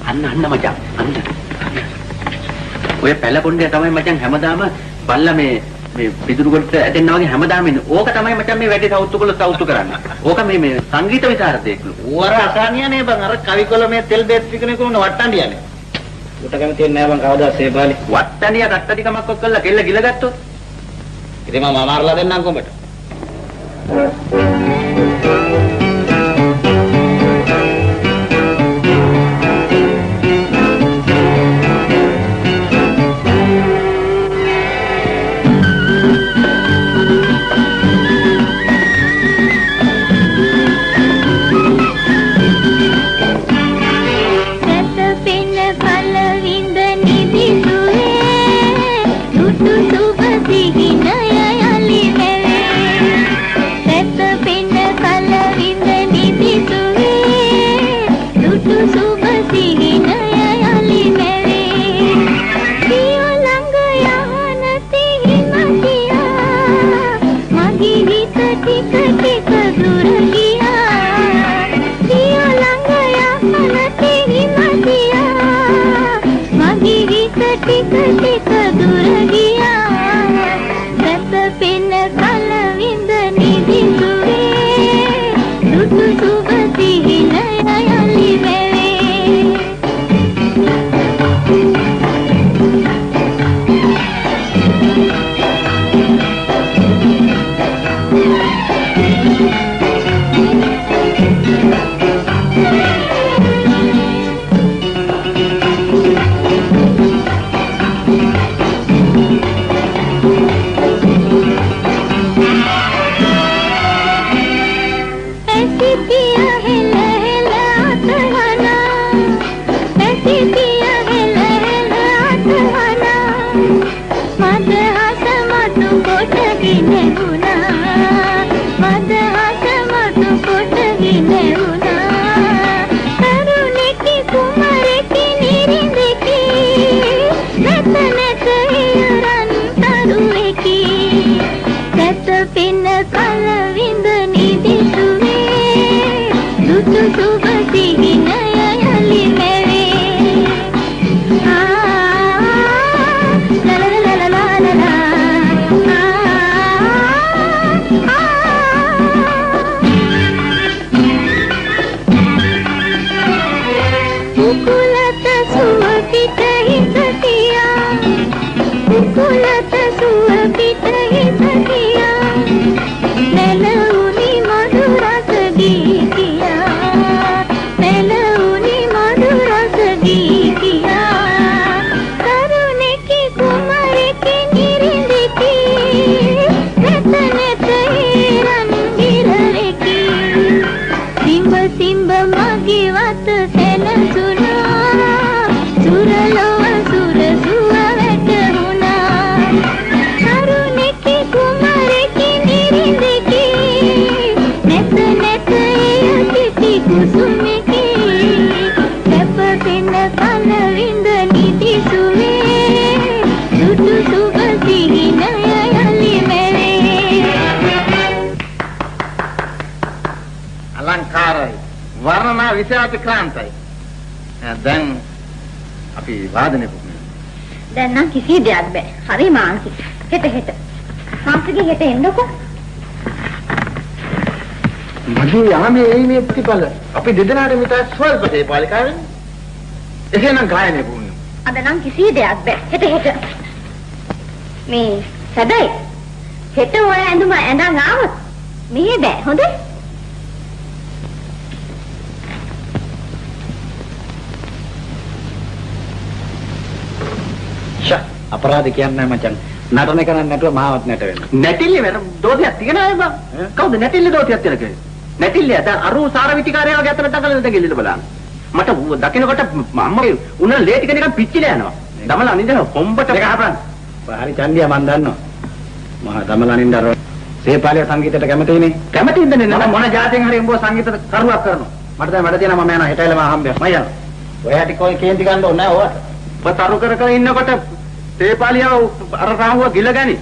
අන්න මචං අන්න. ඔය පැලපොණ්ඩේ තමයි මචං හැමදාම බල්ලා මේ පිදුරු කොට ඇදෙන්න වගේ හැමදාම ඉන්නේ. ඕක තමයි මචං මේ වැඩි සවුත්තු කරන්නේ. ඕක මේ සංගීත විශාරදයෙක්ලු. ඌ අර අසහනියනේ බං අර කවිකොල මේ තෙල් බේත් විකනේ කොහොමද වට්ටන්ඩියනේ. උට කැමති වෙන්නේ නැහැ බං කවදා සේපාලි. වට්ටනිය කට්ටටිකමක් ඔක්කොල්ලා කෙල්ල ගිලගත්තොත්. ඉතින් මම අමාරලා දෙන්නම් කොඹට. විශාතික්‍රාන්තයි. දැන් අපි වාදනය කරමු. දැන් නම් කිසි දෙයක් බෑ. හරි මාන්සි. හෙට. මාන්සිගේ හෙට එන්නකෝ. මගේ යාමේ මේ ප්‍රතිඵල අපි දෙදෙනාට මිට ස්වල්ප දේපාලිකාවෙන්. එහෙනම් ගායනය කරමු. අද නම් කිසි දෙයක් බෑ. හෙට. මේ සැබෑ හෙට ඔය ඇඳුම ඇඳන් ආවොත් මෙහෙ බෑ. හොඳයි? අපරාධ කියන්නේ මචං. නටන එක නම් නැතුව මාවත් නැට වෙනවා. නැටිල්ලේ වෙන දෝතියක් තියනයි බං. කවුද නැටිල්ලේ දෝතියක් තියන කෙනෙක්? නැටිල්ලේ දැන් අරු සාරවිතිකාරය වගේ අතන දඟලන දැන් ගෙල්ලෙන්න බලන්න. මට දකින්නකොට අම්මගේ උන ලේ ටික නිකන් පිච්චිලා යනවා. දමලා අනින්දන කොම්බට එක හපන්න. හරි චන්දියා මන් දන්නවා. මහා දමලා අනින්ද අර සේපාලිය සංගීතයට කැමතිනේ. කැමති ඉඳන්නේ නෑ මොන જાතියෙන් හරි උඹ සංගීත කරුවක් කරනවා. මට දැන් වැඩ තියෙනවා මම යනවා හෙටයිලම හම්බෙන්න. මම යනවා. ඔයාට කොයි කේන්ති ගන්න ඕනේ නෑ ඔයාට. ඔබ තරු කර ඉන්නකොට තේපාලියව අර රාහුව ගිල ගනි.